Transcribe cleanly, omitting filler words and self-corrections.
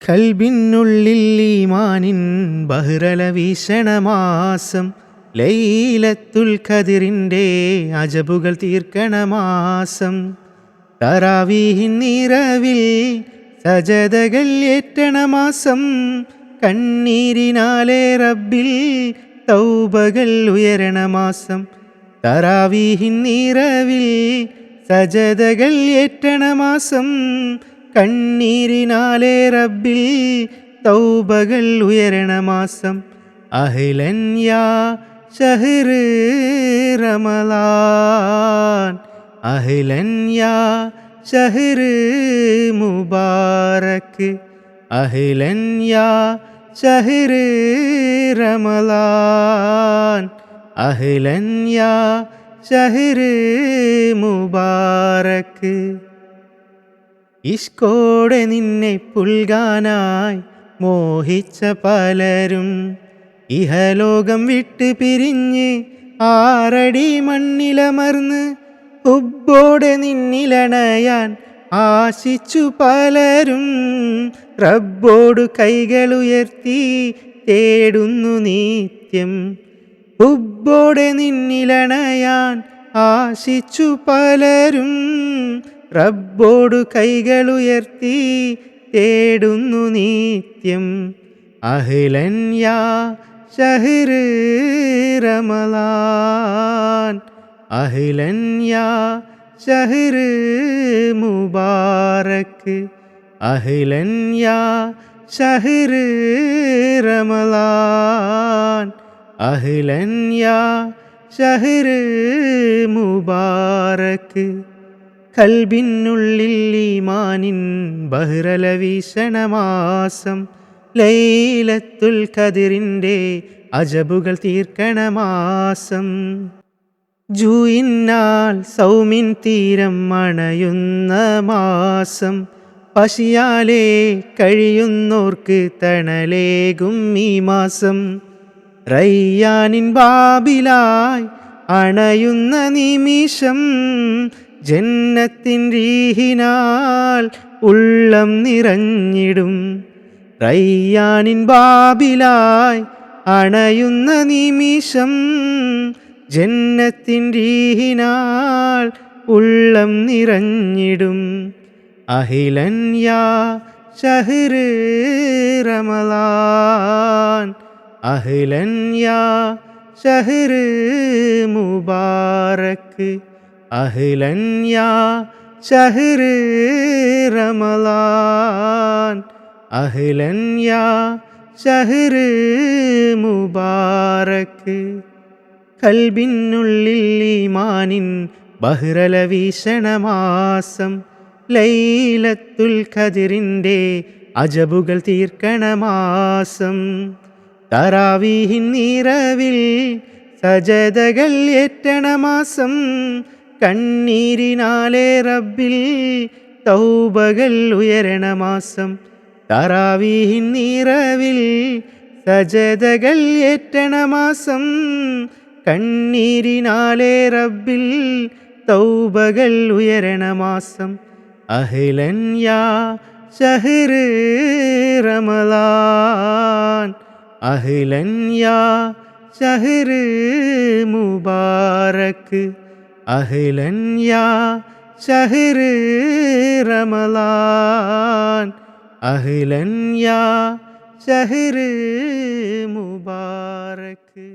കൽബിനുള്ളിൽ ഈമാനിൻ ബഹ്റല വീക്ഷണമാസം, ലൈലത്തുൽ ഖദ്റിൻ്റെ അജബുകൾ തീർക്കണമാസം. തറാവീഹിൻ നിറവിൽ സജദകൾ ഏറ്റണമാസം, കണ്ണീരിനാലെ റബ്ബിൽ തൗബകൾ ഉയരണമാസം. തറാവീഹിൻ നിറവിൽ സജദകൾ ഏറ്റണമാസം, കണ്ണീരിനാലെ റബ്ബിൽ തൗബകൾ ഉയരണമാസം. അഹ്ലൻ യാ ശഹ്ർ റമളാൻ, അഹ്ലൻ യാ ശഹ്ർ മുബാരക്, അഹ്ലൻ യാ ശഹ്ർ റമളാൻ, അഹ്ലൻ യാ ശഹ്ർ മുബാരക്. ഇഷ്കോടെ നിന്നെ പുൽകാനായി മോഹിച്ച പലരും ഇഹലോകം വിട്ട് പിരിഞ്ഞ് ആറടി മണ്ണിലമർന്ന്, ഹുബ്ബോടെ നിന്നിലണയാൻ ആശിച്ചു പലരും. റബ്ബോടു കൈകളുയർത്തി തേടുന്നു നിത്യം, ഹുബ്ബോടെ നിന്നിലണയാൻ ആശിച്ചു പലരും. റബ്ബോടു കൈകളുയർത്തി തേടുന്നു നിത്യം. അഹ്ലൻ യാ ശഹ്ർ റമളാൻ, അഹ്ലൻ യാ ശഹ്ർ മുബാരക്, അഹ്ലൻ യാ ശഹ്ർ റമളാൻ, അഹ്ലൻ യാ ശഹ്ർ മുബാരക്. കൽബിനുള്ളിൽ ഈമാനിൻ ബഹ്റല വീക്ഷണമാസം, ലൈലത്തുൽ ഖദ്റിൻ്റെ അജബുകൾ തീർക്കണമാസം. ജൂയിനാൽ സൗമിൻ തീരം അണയുന്ന മാസം, പശിയാലെ കഴിയുന്നോർക്ക് തണലേകും ഈ മാസം. റയ്യാനിൻ ബാബിലായി അണയുന്ന നിമിഷം, ജന്നത്തിൻ റീഹിനാൽ ഉള്ളം നിറഞ്ഞിടും. റയ്യാനിൻ ബാബിലായി അണയുന്ന നിമിഷം, ജന്നത്തിൻ റീഹിനാൽ ഉള്ളം നിറഞ്ഞിടും. അഹ്ലൻ യാ ശഹ്ർ റമളാൻ, അഹ്ലൻ യാ ശഹ്ർ മുബാരക്, അഹ്ലൻ യാ ശഹ്ർ റമളാൻ, അഹ്ലൻ യാ ശഹ്ർ മുബാരക്. കൽബിനുള്ളിൽ ഈമാനിൻ ബഹ്റല വീക്ഷണമാസം, ലൈലത്തുൽ ഖദ്റിൻ്റെ അജബുകൾ തീർക്കണമാസം. തറാവീഹിൻ നിറവിൽ സജദകൾ ഏറ്റണമാസം, കണ്ണീരിനാലെ റബ്ബിൽ തൗബകൾ ഉയരണമാസം. തറാവീഹിൻ നിറവിൽ സജദകൾ ഏറ്റണമാസം, കണ്ണീരിനാലെ റബ്ബിൽ തൗബകൾ ഉയരണമാസം. അഹ്ലൻ യാ ശഹ്ർ റമളാൻ, അഹ്ലൻ യാ ശഹ്ർ മുബാരക്, അഹ്ലൻ യാ ശഹ്ർ റമളാൻ, അഹ്ലൻ യാ ശഹ്ർ മുബാരക്.